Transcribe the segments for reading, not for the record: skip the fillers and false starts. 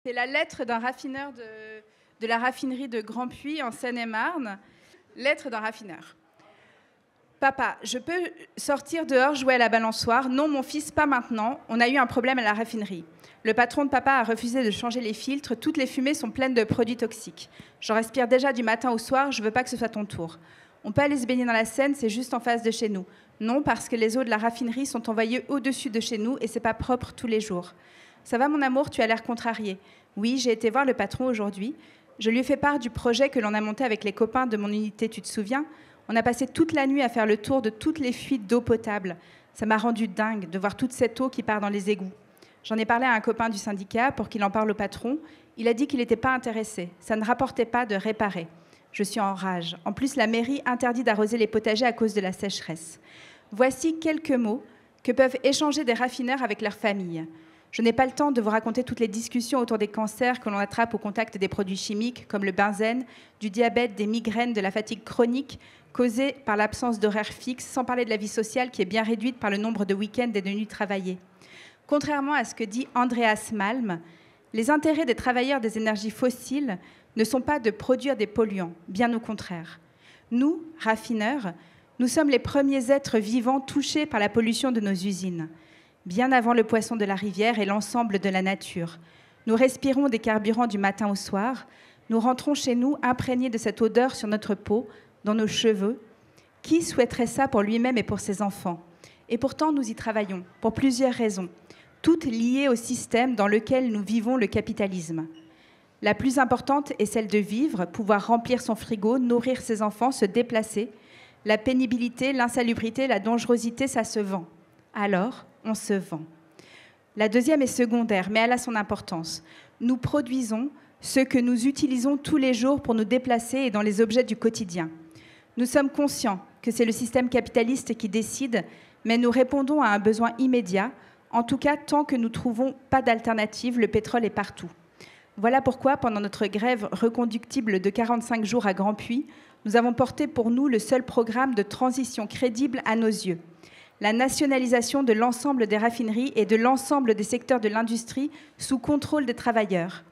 C'est la lettre d'un raffineur de la raffinerie de Grand-Puy en Seine-et-Marne. Lettre d'un raffineur. Papa, je peux sortir dehors jouer à la balançoire? Non, mon fils, pas maintenant. On a eu un problème à la raffinerie. Le patron de papa a refusé de changer les filtres. Toutes les fumées sont pleines de produits toxiques. J'en respire déjà du matin au soir. Je veux pas que ce soit ton tour. On peut aller se baigner dans la Seine, c'est juste en face de chez nous. Non, parce que les eaux de la raffinerie sont envoyées au-dessus de chez nous et c'est pas propre tous les jours. Ça va, mon amour, tu as l'air contrarié. Oui, j'ai été voir le patron aujourd'hui. Je lui ai fait part du projet que l'on a monté avec les copains de mon unité, tu te souviens? On a passé toute la nuit à faire le tour de toutes les fuites d'eau potable. Ça m'a rendu dingue de voir toute cette eau qui part dans les égouts. J'en ai parlé à un copain du syndicat pour qu'il en parle au patron. Il a dit qu'il n'était pas intéressé. Ça ne rapportait pas de réparer. Je suis en rage. En plus, la mairie interdit d'arroser les potagers à cause de la sécheresse. Voici quelques mots que peuvent échanger des raffineurs avec leurs familles. Je n'ai pas le temps de vous raconter toutes les discussions autour des cancers que l'on attrape au contact des produits chimiques, comme le benzène, du diabète, des migraines, de la fatigue chronique causée par l'absence d'horaire fixe, sans parler de la vie sociale qui est bien réduite par le nombre de week-ends et de nuits travaillées. Contrairement à ce que dit Andreas Malm, les intérêts des travailleurs des énergies fossiles ne sont pas de produire des polluants, bien au contraire. Nous, raffineurs, nous sommes les premiers êtres vivants touchés par la pollution de nos usines, bien avant le poisson de la rivière et l'ensemble de la nature. Nous respirons des carburants du matin au soir. Nous rentrons chez nous imprégnés de cette odeur sur notre peau, dans nos cheveux. Qui souhaiterait ça pour lui-même et pour ses enfants? Et pourtant, nous y travaillons, pour plusieurs raisons, toutes liées au système dans lequel nous vivons le capitalisme. La plus importante est celle de vivre, pouvoir remplir son frigo, nourrir ses enfants, se déplacer. La pénibilité, l'insalubrité, la dangerosité, ça se vend. Alors, on se vend. La deuxième est secondaire, mais elle a son importance. Nous produisons ce que nous utilisons tous les jours pour nous déplacer et dans les objets du quotidien. Nous sommes conscients que c'est le système capitaliste qui décide, mais nous répondons à un besoin immédiat. En tout cas, tant que nous ne trouvons pas d'alternative, le pétrole est partout. Voilà pourquoi, pendant notre grève reconductible de 45 jours à Grand-Puy, nous avons porté pour nous le seul programme de transition crédible à nos yeux. La nationalisation de l'ensemble des raffineries et de l'ensemble des secteurs de l'industrie sous contrôle des travailleurs.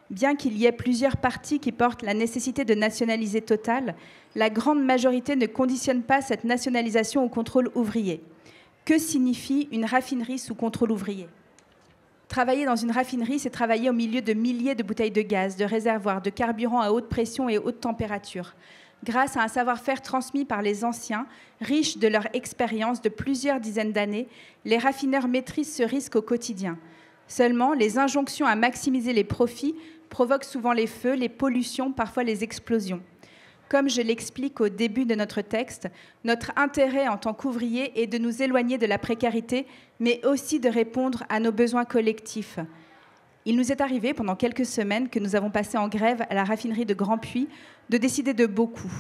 Bien qu'il y ait plusieurs partis qui portent la nécessité de nationaliser Total, la grande majorité ne conditionne pas cette nationalisation au contrôle ouvrier. Que signifie une raffinerie sous contrôle ouvrier? Travailler dans une raffinerie, c'est travailler au milieu de milliers de bouteilles de gaz, de réservoirs, de carburants à haute pression et haute température. Grâce à un savoir-faire transmis par les anciens, riches de leur expérience de plusieurs dizaines d'années, les raffineurs maîtrisent ce risque au quotidien. Seulement, les injonctions à maximiser les profits provoquent souvent les feux, les pollutions, parfois les explosions. Comme je l'explique au début de notre texte, notre intérêt en tant qu'ouvriers est de nous éloigner de la précarité, mais aussi de répondre à nos besoins collectifs. Il nous est arrivé, pendant quelques semaines que nous avons passé en grève à la raffinerie de Grand-Puy, de décider de beaucoup.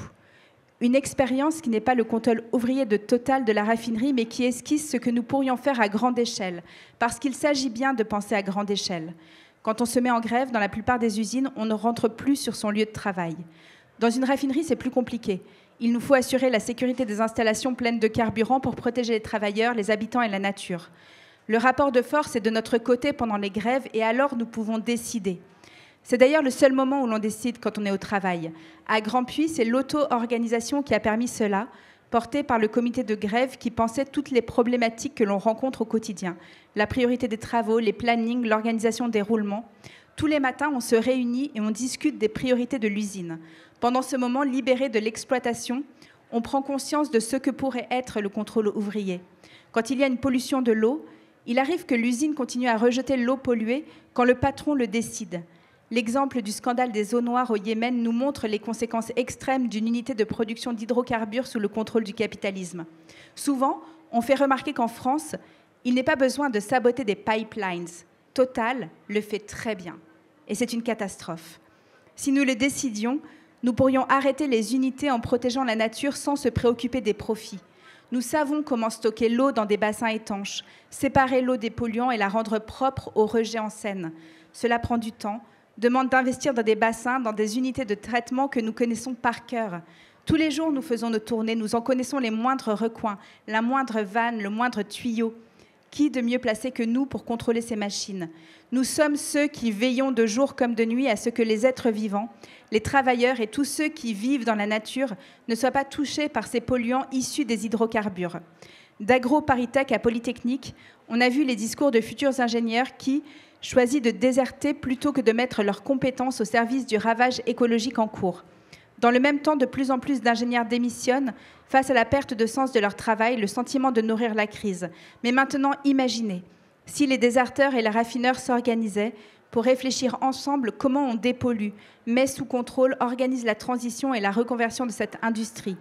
Une expérience qui n'est pas le contrôle ouvrier de Total de la raffinerie, mais qui esquisse ce que nous pourrions faire à grande échelle, parce qu'il s'agit bien de penser à grande échelle. Quand on se met en grève, dans la plupart des usines, on ne rentre plus sur son lieu de travail. Dans une raffinerie, c'est plus compliqué. Il nous faut assurer la sécurité des installations pleines de carburant pour protéger les travailleurs, les habitants et la nature. Le rapport de force est de notre côté pendant les grèves et alors nous pouvons décider. C'est d'ailleurs le seul moment où l'on décide quand on est au travail. À Grand-Puy, c'est l'auto-organisation qui a permis cela, portée par le comité de grève qui pensait toutes les problématiques que l'on rencontre au quotidien. La priorité des travaux, les plannings, l'organisation des roulements. Tous les matins, on se réunit et on discute des priorités de l'usine. Pendant ce moment libéré de l'exploitation, on prend conscience de ce que pourrait être le contrôle ouvrier. Quand il y a une pollution de l'eau, il arrive que l'usine continue à rejeter l'eau polluée quand le patron le décide. L'exemple du scandale des eaux noires au Yémen nous montre les conséquences extrêmes d'une unité de production d'hydrocarbures sous le contrôle du capitalisme. Souvent, on fait remarquer qu'en France, il n'est pas besoin de saboter des pipelines. Total le fait très bien. Et c'est une catastrophe. Si nous le décidions, nous pourrions arrêter les unités en protégeant la nature sans se préoccuper des profits. Nous savons comment stocker l'eau dans des bassins étanches, séparer l'eau des polluants et la rendre propre aux rejets en Seine. Cela prend du temps, demande d'investir dans des bassins, dans des unités de traitement que nous connaissons par cœur. Tous les jours, nous faisons nos tournées, nous en connaissons les moindres recoins, la moindre vanne, le moindre tuyau. Qui de mieux placé que nous pour contrôler ces machines? Nous sommes ceux qui veillons de jour comme de nuit à ce que les êtres vivants, les travailleurs et tous ceux qui vivent dans la nature ne soient pas touchés par ces polluants issus des hydrocarbures. d'AgroParisTech à Polytechnique, on a vu les discours de futurs ingénieurs qui choisissent de déserter plutôt que de mettre leurs compétences au service du ravage écologique en cours. Dans le même temps, de plus en plus d'ingénieurs démissionnent face à la perte de sens de leur travail, le sentiment de nourrir la crise. Mais maintenant, imaginez, si les déserteurs et les raffineurs s'organisaient pour réfléchir ensemble comment on dépollue, met sous contrôle, organise la transition et la reconversion de cette industrie.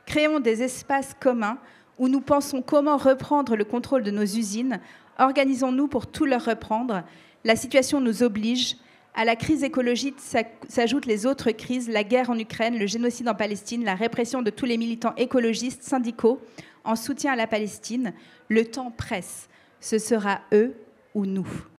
Créons des espaces communs où nous pensons comment reprendre le contrôle de nos usines. Organisons-nous pour tout leur reprendre. La situation nous oblige. À la crise écologique s'ajoutent les autres crises, la guerre en Ukraine, le génocide en Palestine, la répression de tous les militants écologistes, syndicaux, en soutien à la Palestine. Le temps presse. Ce sera eux ou nous.